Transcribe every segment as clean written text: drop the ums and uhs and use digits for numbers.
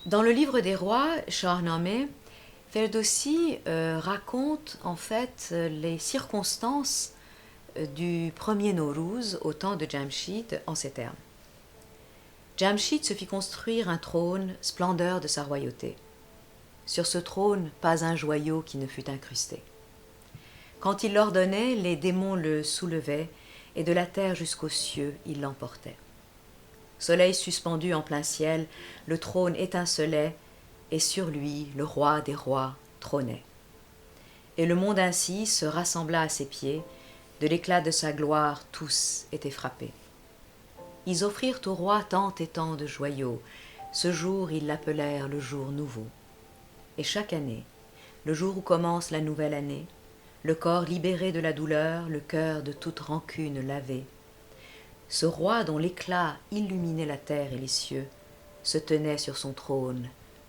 Dans le livre des rois, Shahnameh, Ferdowsi raconte en fait les circonstances du premier Nowruz au temps de Jamshid en ces termes. Jamshid se fit construire un trône, splendeur de sa royauté. Sur ce trône, pas un joyau qui ne fût incrusté. Quand il l'ordonnait, les démons le soulevaient, et de la terre jusqu'aux cieux, ils l'emportaient. Soleil suspendu en plein ciel, le trône étincelait, et sur lui, le roi des rois trônait. Et le monde ainsi se rassembla à ses pieds, de l'éclat de sa gloire tous étaient frappés. Ils offrirent au roi tant et tant de joyaux, ce jour ils l'appelèrent le jour nouveau. Et chaque année, le jour où commence la nouvelle année, le corps libéré de la douleur, le cœur de toute rancune lavé, ce roi dont l'éclat illuminait la terre et les cieux se tenait sur son trône,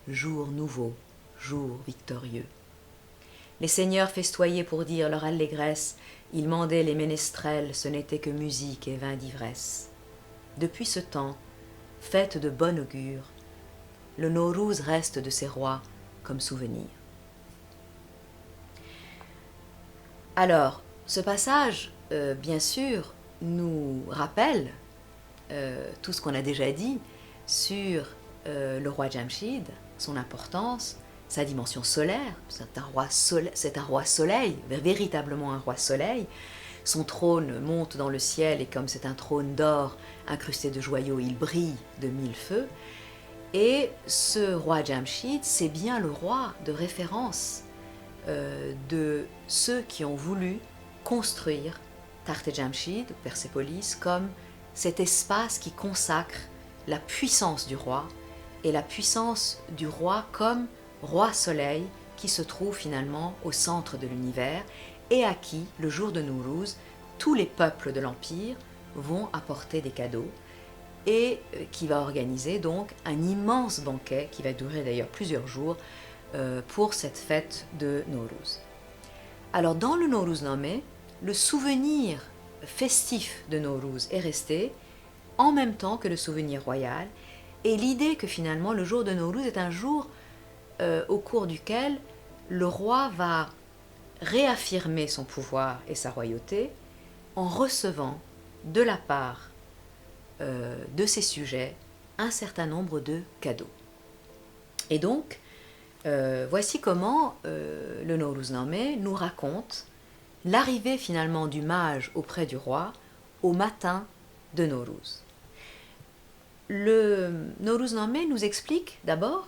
jour nouveau, jour victorieux. Les seigneurs festoyaient pour dire leur allégresse, ils mandaient les ménestrels, ce n'était que musique et vin d'ivresse. Depuis ce temps, fête de bon augure, le Nowruz reste de ces rois comme souvenir. Alors, ce passage, bien sûr, nous rappelle tout ce qu'on a déjà dit sur le roi Jamshid, son importance, sa dimension solaire, c'est un roi soleil, véritablement un roi soleil. Son trône monte dans le ciel et comme c'est un trône d'or incrusté de joyaux, il brille de mille feux. Et ce roi Jamshid, c'est bien le roi de référence de ceux qui ont voulu construire Takht Jamshid, Persépolis, comme cet espace qui consacre la puissance du roi et la puissance du roi comme roi soleil qui se trouve finalement au centre de l'univers et à qui, le jour de Nowruz, tous les peuples de l'Empire vont apporter des cadeaux et qui va organiser donc un immense banquet qui va durer d'ailleurs plusieurs jours pour cette fête de Nowruz. Alors dans le Nowruznameh, le souvenir festif de Nowruz est resté en même temps que le souvenir royal et l'idée que finalement le jour de Nowruz est un jour au cours duquel le roi va réaffirmer son pouvoir et sa royauté en recevant de la part de ses sujets un certain nombre de cadeaux. Et donc, voici comment le Nowruznameh nous raconte l'arrivée finalement du mage auprès du roi au matin de Nowruz. Le Nowruznameh nous explique d'abord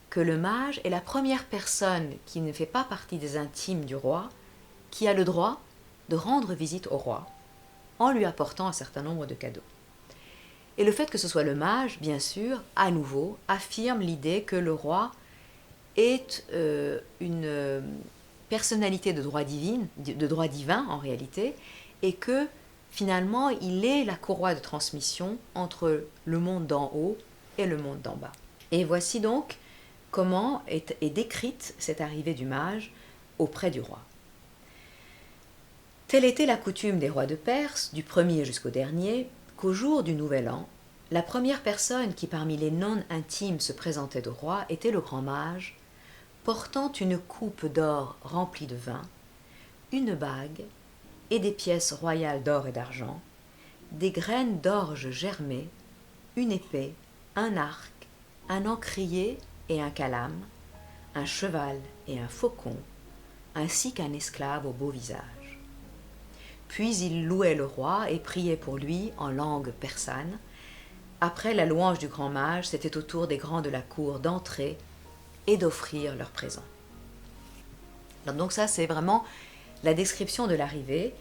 que le mage est la première personne qui ne fait pas partie des intimes du roi, qui a le droit de rendre visite au roi en lui apportant un certain nombre de cadeaux. Et le fait que ce soit le mage, bien sûr, à nouveau, affirme l'idée que le roi est une personnalité de droit divin en réalité, et que finalement il est la courroie de transmission entre le monde d'en haut et le monde d'en bas. Et voici donc comment est décrite cette arrivée du mage auprès du roi. Telle était la coutume des rois de Perse, du premier jusqu'au dernier, qu'au jour du nouvel an, la première personne qui parmi les non-intimes se présentait au roi était le grand mage, portant une coupe d'or remplie de vin, une bague et des pièces royales d'or et d'argent, des graines d'orge germées, une épée, un arc, un encrier et un calame, un cheval et un faucon, ainsi qu'un esclave au beau visage. Puis il louait le roi et priait pour lui en langue persane. Après la louange du grand mage, c'était au tour des grands de la cour d'entrer et d'offrir leurs présents. Donc ça, c'est vraiment la description de l'arrivée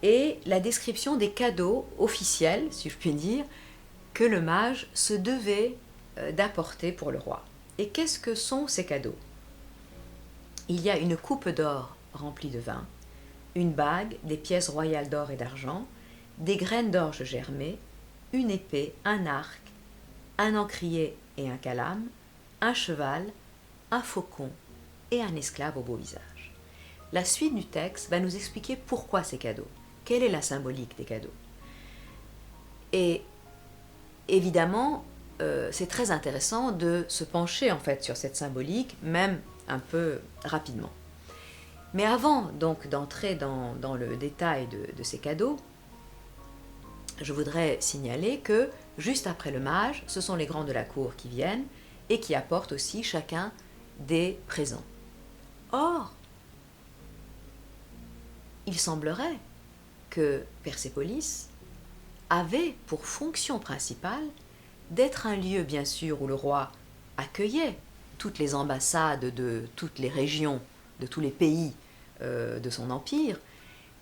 et la description des cadeaux officiels, si je puis dire, que le mage se devait d'apporter pour le roi. Et qu'est-ce que sont ces cadeaux? Il y a une coupe d'or remplie de vin, une bague, des pièces royales d'or et d'argent, des graines d'orge germées, une épée, un arc, un encrier et un calame, un cheval, un faucon et un esclave au beau visage. La suite du texte va nous expliquer pourquoi ces cadeaux, quelle est la symbolique des cadeaux. Et évidemment, c'est très intéressant de se pencher en fait sur cette symbolique, même un peu rapidement. Mais avant donc d'entrer dans le détail de ces cadeaux, je voudrais signaler que juste après le mage, ce sont les grands de la cour qui viennent et qui apportent aussi chacun des présents. Or, il semblerait que Persépolis avait pour fonction principale d'être un lieu, bien sûr, où le roi accueillait toutes les ambassades de toutes les régions, de tous les pays de son empire,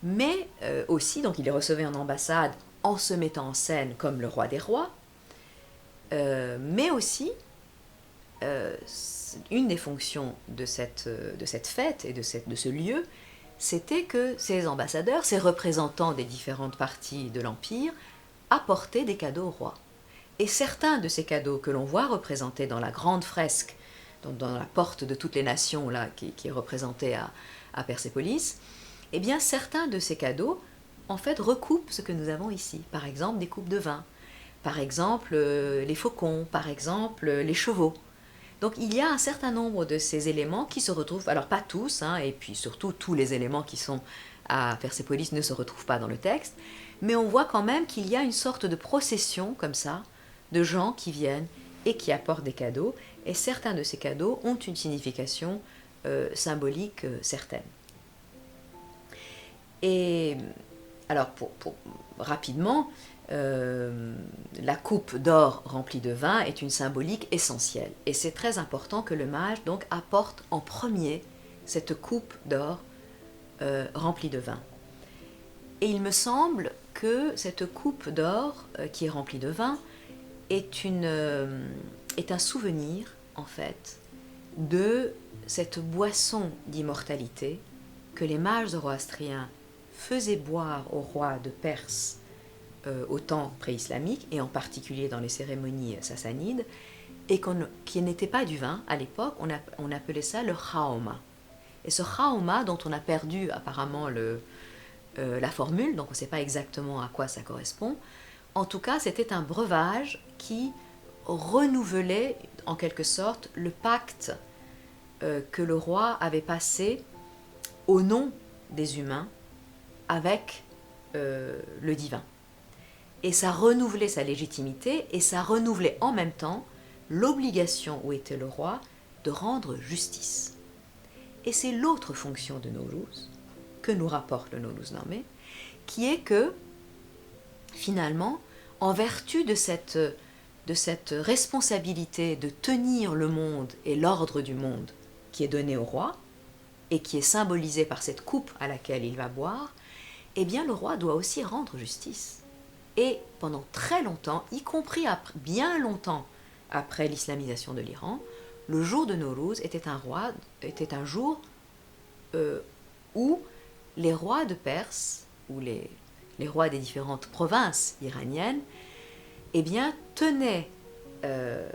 mais aussi, donc il les recevait en ambassade en se mettant en scène comme le roi des rois, mais aussi, une des fonctions de cette fête et de ce lieu, c'était que ces ambassadeurs, ces représentants des différentes parties de l'Empire, apportaient des cadeaux au roi. Et certains de ces cadeaux que l'on voit représentés dans la grande fresque, dans la porte de toutes les nations là, qui est représentée à Persépolis, eh bien certains de ces cadeaux, en fait, recoupent ce que nous avons ici. Par exemple, des coupes de vin, par exemple, les faucons, par exemple, les chevaux. Donc il y a un certain nombre de ces éléments qui se retrouvent, alors pas tous, hein, et puis surtout tous les éléments qui sont à Persépolis ne se retrouvent pas dans le texte, mais on voit quand même qu'il y a une sorte de procession comme ça, de gens qui viennent et qui apportent des cadeaux, et certains de ces cadeaux ont une signification symbolique certaine. Et alors rapidement, la coupe d'or remplie de vin est une symbolique essentielle. Et c'est très important que le mage donc apporte en premier cette coupe d'or remplie de vin. Et il me semble que cette coupe d'or qui est remplie de vin est un souvenir, en fait, de cette boisson d'immortalité que les mages zoroastriens faisaient boire au roi de Perse au temps pré-islamique, et en particulier dans les cérémonies sassanides, et qui n'était pas du vin à l'époque, on appelait ça le khaoma. Et ce khaoma, dont on a perdu apparemment la formule, donc on ne sait pas exactement à quoi ça correspond, en tout cas c'était un breuvage qui renouvelait en quelque sorte le pacte que le roi avait passé au nom des humains avec le divin. Et ça renouvelait sa légitimité, et ça renouvelait en même temps l'obligation où était le roi de rendre justice. Et c'est l'autre fonction de Nowruz, que nous rapporte le Nowruznameh, qui est que, finalement, en vertu de cette responsabilité de tenir le monde et l'ordre du monde qui est donné au roi, et qui est symbolisé par cette coupe à laquelle il va boire, eh bien le roi doit aussi rendre justice. Et pendant très longtemps, y compris bien longtemps après l'islamisation de l'Iran, le jour de Nowruz était un jour où les rois de Perse, ou les rois des différentes provinces iraniennes, eh bien, tenaient ce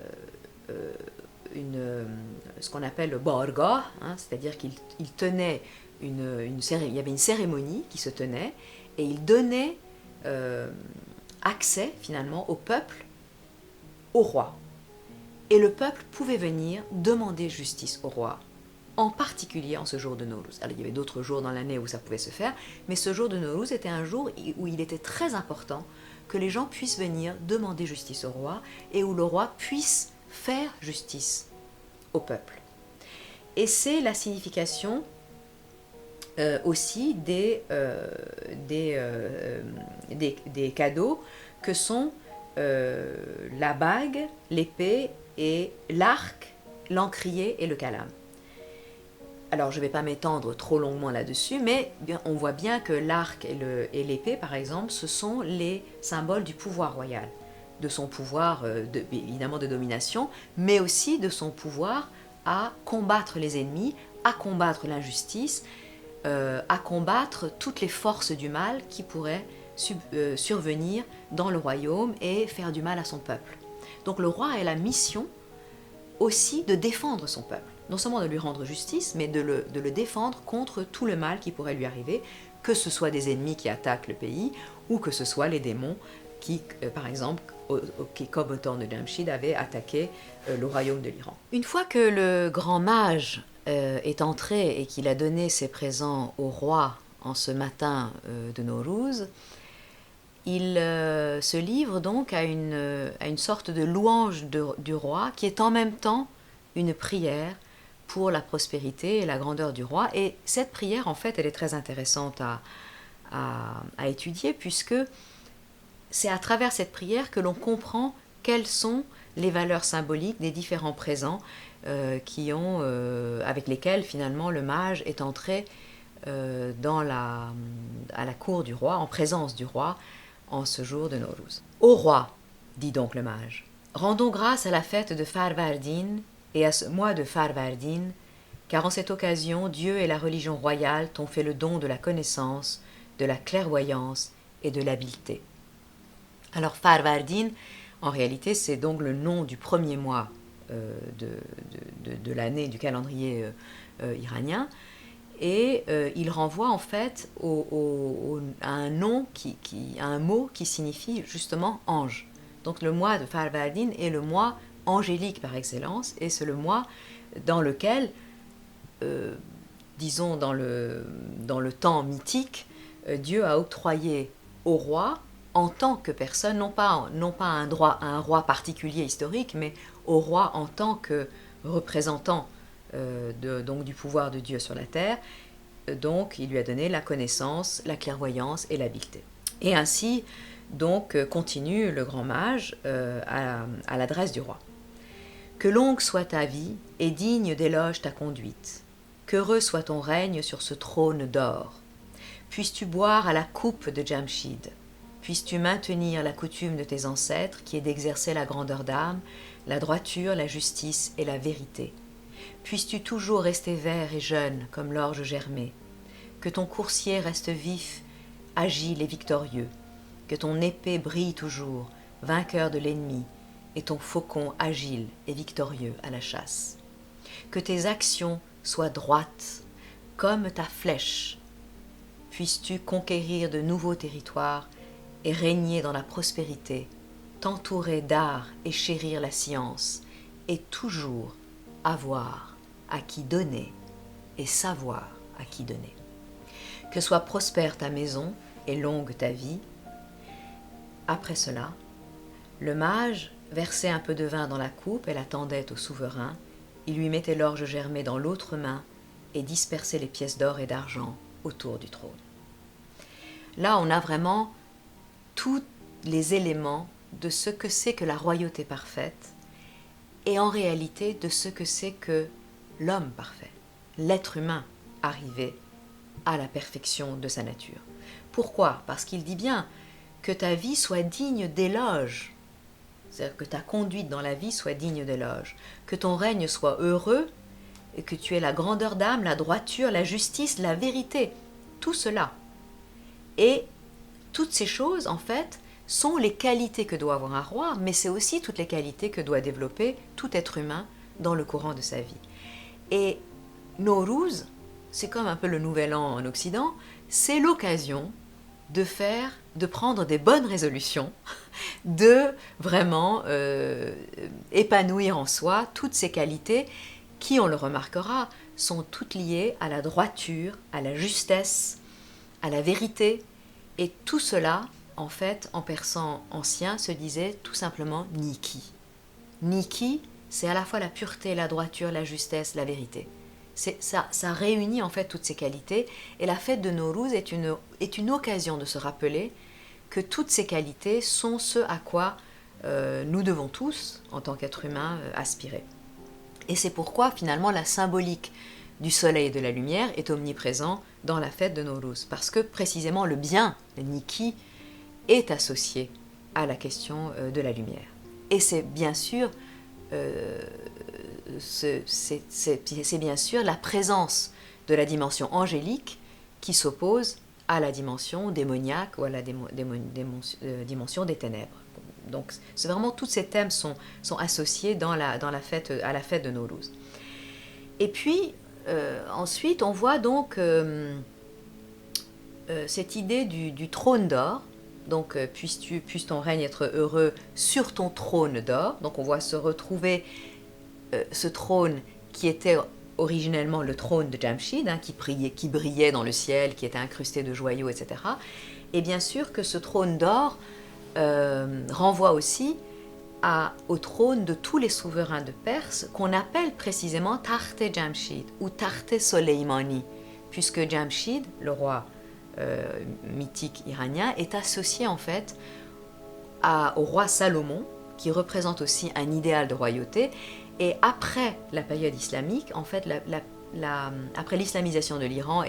qu'on appelle le bargah, hein, c'est-à-dire qu'ils tenaient il y avait une cérémonie qui se tenait, et ils donnaient accès finalement au peuple, au roi. Et le peuple pouvait venir demander justice au roi, en particulier en ce jour de Nowruz. Alors il y avait d'autres jours dans l'année où ça pouvait se faire, mais ce jour de Nowruz était un jour où il était très important que les gens puissent venir demander justice au roi, et où le roi puisse faire justice au peuple. Et c'est la signification aussi des cadeaux que sont la bague, l'épée et l'arc, l'encrier et le calame. Alors je ne vais pas m'étendre trop longuement là-dessus, mais on voit bien que l'arc et l'épée, par exemple, ce sont les symboles du pouvoir royal, de son pouvoir évidemment de domination, mais aussi de son pouvoir à combattre les ennemis, à combattre l'injustice, à combattre toutes les forces du mal qui pourraient survenir dans le royaume et faire du mal à son peuple. Donc le roi a la mission aussi de défendre son peuple, non seulement de lui rendre justice, mais de le défendre contre tout le mal qui pourrait lui arriver, que ce soit des ennemis qui attaquent le pays, ou que ce soit les démons qui, par exemple, qui, comme au temps de Jamshid, avait attaqué le royaume de l'Iran. Une fois que le grand mage est entré et qu'il a donné ses présents au roi en ce matin de Nowruz, il se livre donc à une sorte de louange du roi qui est en même temps une prière pour la prospérité et la grandeur du roi. Et cette prière, en fait, elle est très intéressante à étudier, puisque c'est à travers cette prière que l'on comprend quelles sont les valeurs symboliques des différents présents avec lesquels finalement le mage est entré à la cour du roi, en présence du roi, en ce jour de Nowruz. Ô roi, dit donc le mage, rendons grâce à la fête de Farvardin et à ce mois de Farvardin, car en cette occasion, Dieu et la religion royale t'ont fait le don de la connaissance, de la clairvoyance et de l'habileté. Alors Farvardin, en réalité, c'est donc le nom du premier mois de l'année du calendrier iranien, et il renvoie en fait à un nom, à un mot qui signifie justement ange. Donc le mois de Farvardin est le mois angélique par excellence, et c'est le mois dans lequel, disons dans le temps mythique, Dieu a octroyé au roi, en tant que personne, non pas un roi particulier historique, mais au roi en tant que représentant donc du pouvoir de Dieu sur la terre. Donc il lui a donné la connaissance, la clairvoyance et l'habileté. Et ainsi donc continue le grand mage à l'adresse du roi. Que longue soit ta vie et digne d'éloge ta conduite. Qu'heureux soit ton règne sur ce trône d'or. Puisses-tu boire à la coupe de Jamshid. Puisses-tu maintenir la coutume de tes ancêtres qui est d'exercer la grandeur d'âme, la droiture, la justice et la vérité. Puisses-tu toujours rester vert et jeune comme l'orge germée. Que ton coursier reste vif, agile et victorieux. Que ton épée brille toujours, vainqueur de l'ennemi, et ton faucon agile et victorieux à la chasse. Que tes actions soient droites, comme ta flèche. Puisses-tu conquérir de nouveaux territoires et régner dans la prospérité, t'entourer d'art et chérir la science, et toujours avoir à qui donner et savoir à qui donner. Que soit prospère ta maison et longue ta vie. Après cela, le mage versait un peu de vin dans la coupe et la tendait au souverain. Il lui mettait l'orge germée dans l'autre main et dispersait les pièces d'or et d'argent autour du trône. Là, on a vraiment tous les éléments de ce que c'est que la royauté parfaite et en réalité de ce que c'est que l'homme parfait, l'être humain arrivé à la perfection de sa nature. Pourquoi ? Parce qu'il dit bien que ta vie soit digne d'éloge, c'est-à-dire que ta conduite dans la vie soit digne d'éloge, que ton règne soit heureux et que tu aies la grandeur d'âme, la droiture, la justice, la vérité, tout cela. Et toutes ces choses, en fait, sont les qualités que doit avoir un roi, mais c'est aussi toutes les qualités que doit développer tout être humain dans le courant de sa vie. Et Nowruz, c'est comme un peu le nouvel an en Occident, c'est l'occasion de prendre des bonnes résolutions, de vraiment épanouir en soi toutes ces qualités qui, on le remarquera, sont toutes liées à la droiture, à la justesse, à la vérité. Et tout cela, en fait, en persan ancien, se disait tout simplement Niki. Niki, c'est à la fois la pureté, la droiture, la justesse, la vérité. Ça réunit en fait toutes ces qualités, et la fête de Nowruz est une occasion de se rappeler que toutes ces qualités sont ce à quoi nous devons tous, en tant qu'êtres humains, aspirer. Et c'est pourquoi finalement la symbolique du soleil et de la lumière est omniprésent dans la fête de Nowruz, parce que précisément le bien, le Niki, est associé à la question de la lumière. Et c'est bien sûr c'est bien sûr la présence de la dimension angélique qui s'oppose à la dimension démoniaque ou à la dimension des ténèbres. Donc c'est vraiment tous ces thèmes sont associés à la fête de Nowruz. Et puis ensuite on voit donc cette idée du trône d'or. donc puisse ton règne être heureux sur ton trône d'or. Donc on voit se retrouver ce trône qui était originellement le trône de Jamshid, hein, qui brillait dans le ciel, qui était incrusté de joyaux, etc. Et bien sûr que ce trône d'or renvoie aussi au trône de tous les souverains de Perse, qu'on appelle précisément Takhte Jamshid ou Takhte Soleimani, puisque Jamshid, le roi mythique iranien, est associé en fait au roi Salomon, qui représente aussi un idéal de royauté. Et après la période islamique, en fait, après l'islamisation de l'Iran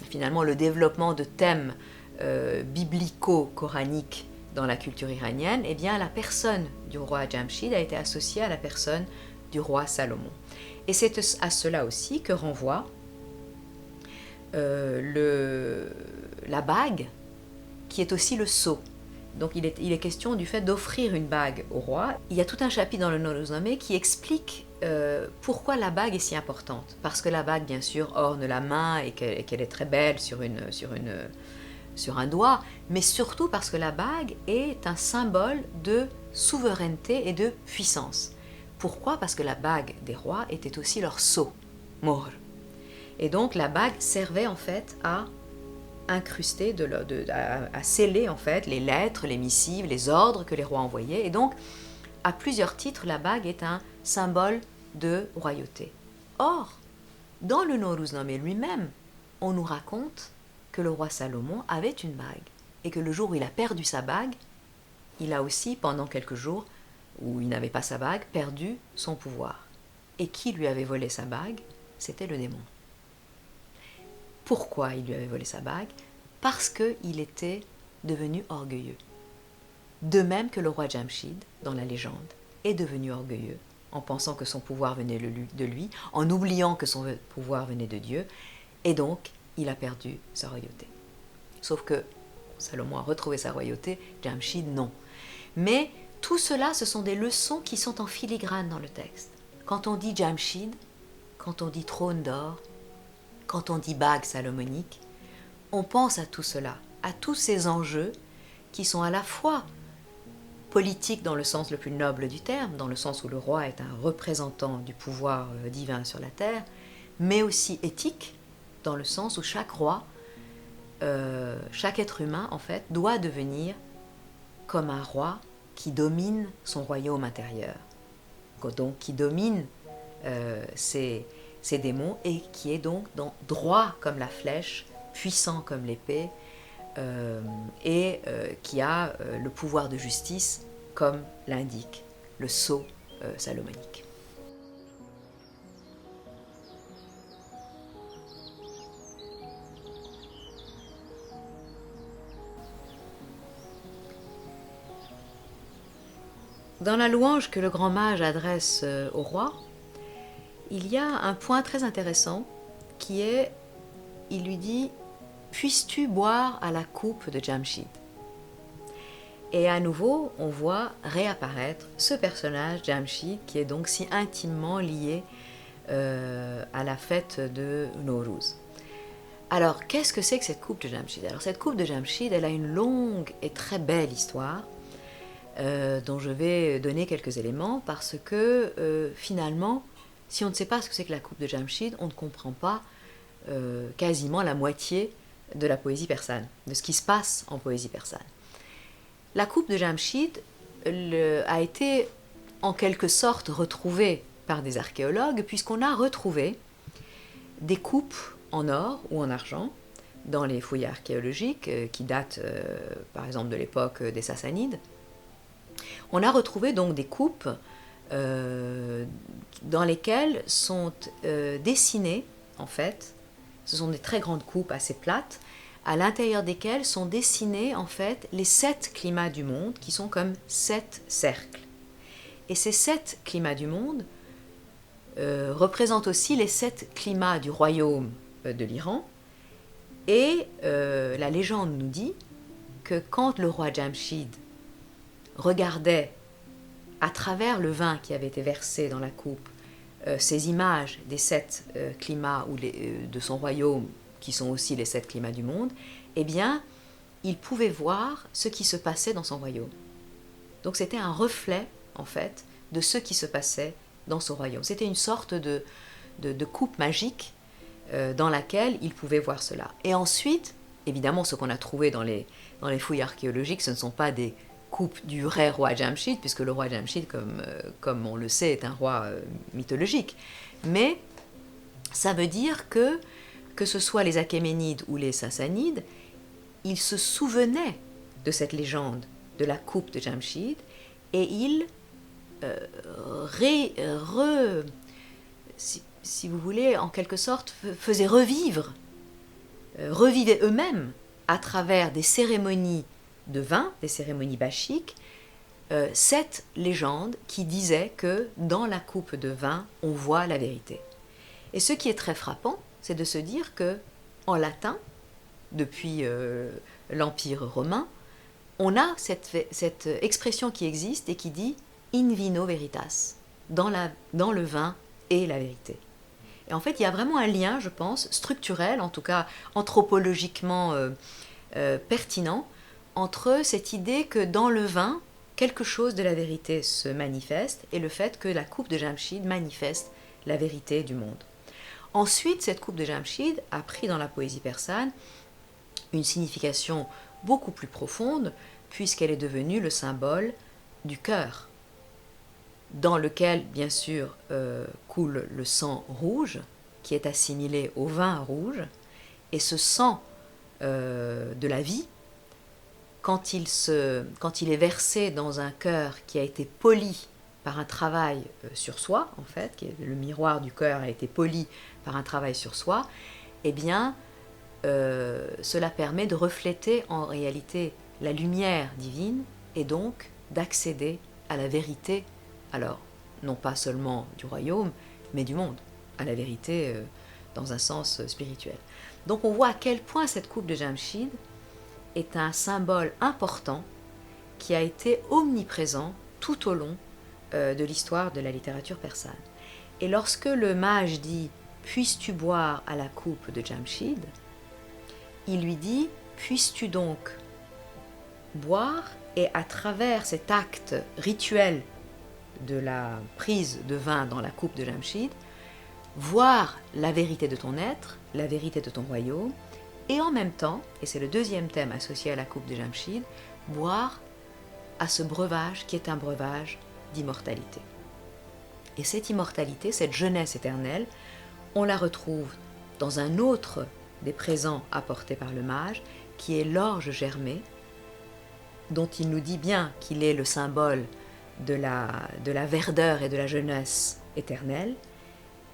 finalement le développement de thèmes biblico-coraniques dans la culture iranienne, eh bien la personne du roi Jamshid a été associée à la personne du roi Salomon. Et c'est à cela aussi que renvoie la bague, qui est aussi le sceau. Donc il est question du fait d'offrir une bague au roi. Il y a tout un chapitre dans le Noroznameh qui explique pourquoi la bague est si importante. Parce que la bague, bien sûr, orne la main et qu'elle est très belle sur un doigt, mais surtout parce que la bague est un symbole de souveraineté et de puissance. Pourquoi ? Parce que la bague des rois était aussi leur sceau, mohr. Et donc la bague servait en fait à incruster, à sceller en fait les lettres, les missives, les ordres que les rois envoyaient. Et donc, à plusieurs titres, la bague est un symbole de royauté. Or, dans le Noroznameh lui-même, on nous raconte que le roi Salomon avait une bague et que le jour où il a perdu sa bague, il a aussi, pendant quelques jours où il n'avait pas sa bague, perdu son pouvoir. Et qui lui avait volé sa bague ? C'était le démon. Pourquoi il lui avait volé sa bague ? Parce qu'il était devenu orgueilleux. De même que le roi Jamshid, dans la légende, est devenu orgueilleux, en pensant que son pouvoir venait de lui, en oubliant que son pouvoir venait de Dieu, et donc il a perdu sa royauté. Sauf que Salomon a retrouvé sa royauté, Jamshid non. Mais tout cela, ce sont des leçons qui sont en filigrane dans le texte. Quand on dit Jamshid, quand on dit trône d'or, quand on dit bague salomonique, on pense à tout cela, à tous ces enjeux qui sont à la fois politiques dans le sens le plus noble du terme, dans le sens où le roi est un représentant du pouvoir divin sur la terre, mais aussi éthiques, dans le sens où chaque roi, chaque être humain en fait, doit devenir comme un roi qui domine son royaume intérieur, donc qui domine ses démons et qui est donc droit comme la flèche, puissant comme l'épée, et qui a le pouvoir de justice comme l'indique le sceau salomonique. Dans la louange que le grand mage adresse au roi, il y a un point très intéressant qui est, il lui dit « Puisses-tu boire à la coupe de Jamshid ?» Et à nouveau, on voit réapparaître ce personnage, Jamshid, qui est donc si intimement lié à la fête de Nowruz. Alors, qu'est-ce que c'est que cette coupe de Jamshid ? Alors, cette coupe de Jamshid, elle a une longue et très belle histoire, dont je vais donner quelques éléments, parce que finalement, si on ne sait pas ce que c'est que la coupe de Jamshid, on ne comprend pas quasiment la moitié de la poésie persane, de ce qui se passe en poésie persane. La coupe de Jamshid a été en quelque sorte retrouvée par des archéologues, puisqu'on a retrouvé des coupes en or ou en argent dans les fouilles archéologiques qui datent par exemple de l'époque des Sassanides. On a retrouvé donc des coupes dans lesquelles sont dessinées, en fait, ce sont des très grandes coupes assez plates, à l'intérieur desquelles sont dessinés en fait les 7 climats du monde, qui sont comme 7 cercles. Et ces 7 climats du monde représentent aussi les 7 climats du royaume de l'Iran. Et la légende nous dit que quand le roi Jamshid regardait à travers le vin qui avait été versé dans la coupe ces images des 7 climats de son royaume, qui sont aussi les 7 climats du monde, eh bien, il pouvait voir ce qui se passait dans son royaume. Donc c'était un reflet, en fait, de ce qui se passait dans son royaume. C'était une sorte de coupe magique dans laquelle il pouvait voir cela. Et ensuite, évidemment, ce qu'on a trouvé dans les fouilles archéologiques, ce ne sont pas des coupes du vrai roi Jamshid, puisque le roi Jamshid, comme on le sait, est un roi mythologique. Mais ça veut dire que ce soit les Achéménides ou les Sassanides, ils se souvenaient de cette légende de la coupe de Jamshid et ils si vous voulez, en quelque sorte, faisaient revivaient eux-mêmes à travers des cérémonies de vin, des cérémonies bachiques, cette légende qui disait que dans la coupe de vin, on voit la vérité. Et ce qui est très frappant, c'est de se dire que, en latin, depuis l'Empire romain, on a cette expression qui existe et qui dit in vino veritas, dans le vin et la vérité. Et en fait, il y a vraiment un lien, je pense, structurel, en tout cas anthropologiquement pertinent, entre cette idée que dans le vin, quelque chose de la vérité se manifeste et le fait que la coupe de Jamshid manifeste la vérité du monde. Ensuite, cette coupe de Jamshid a pris dans la poésie persane une signification beaucoup plus profonde, puisqu'elle est devenue le symbole du cœur, dans lequel, bien sûr, coule le sang rouge, qui est assimilé au vin rouge, et ce sang de la vie, quand il est versé dans un cœur qui a été poli par un travail sur soi, en fait, le miroir du cœur a été poli par un travail sur soi, eh bien, cela permet de refléter en réalité la lumière divine et donc d'accéder à la vérité, alors non pas seulement du royaume, mais du monde, à la vérité dans un sens spirituel. Donc on voit à quel point cette coupe de Jamshid est un symbole important qui a été omniprésent tout au long de l'histoire de la littérature persane. Et lorsque le mage dit « Puisses-tu boire à la coupe de Jamshid ?» il lui dit « Puisses-tu donc boire et à travers cet acte rituel de la prise de vin dans la coupe de Jamshid, voir la vérité de ton être, la vérité de ton royaume, et en même temps, et c'est le deuxième thème associé à la coupe de Jamshid, boire à ce breuvage qui est un breuvage d'immortalité. Et cette immortalité, cette jeunesse éternelle, on la retrouve dans un autre des présents apportés par le mage, qui est l'orge germé, dont il nous dit bien qu'il est le symbole de la verdeur et de la jeunesse éternelle,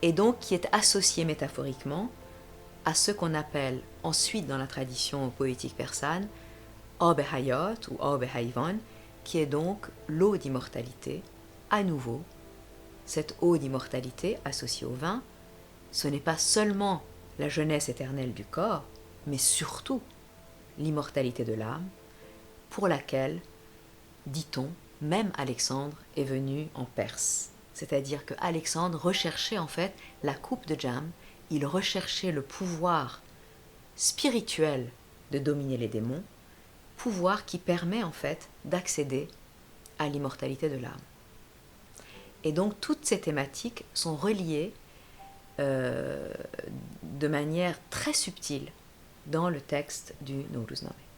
et donc qui est associé métaphoriquement à ce qu'on appelle ensuite dans la tradition poétique persane Ab Hayat ou Ab Hayvan, qui est donc l'eau d'immortalité. À nouveau, cette eau d'immortalité associée au vin, ce n'est pas seulement la jeunesse éternelle du corps, mais surtout l'immortalité de l'âme, pour laquelle, dit-on, même Alexandre est venu en Perse. C'est-à-dire que Alexandre recherchait en fait la coupe de Jam, il recherchait le pouvoir spirituel de dominer les démons, pouvoir qui permet en fait d'accéder à l'immortalité de l'âme. Et donc toutes ces thématiques sont reliées de manière très subtile dans le texte du Nowruz-Nameh.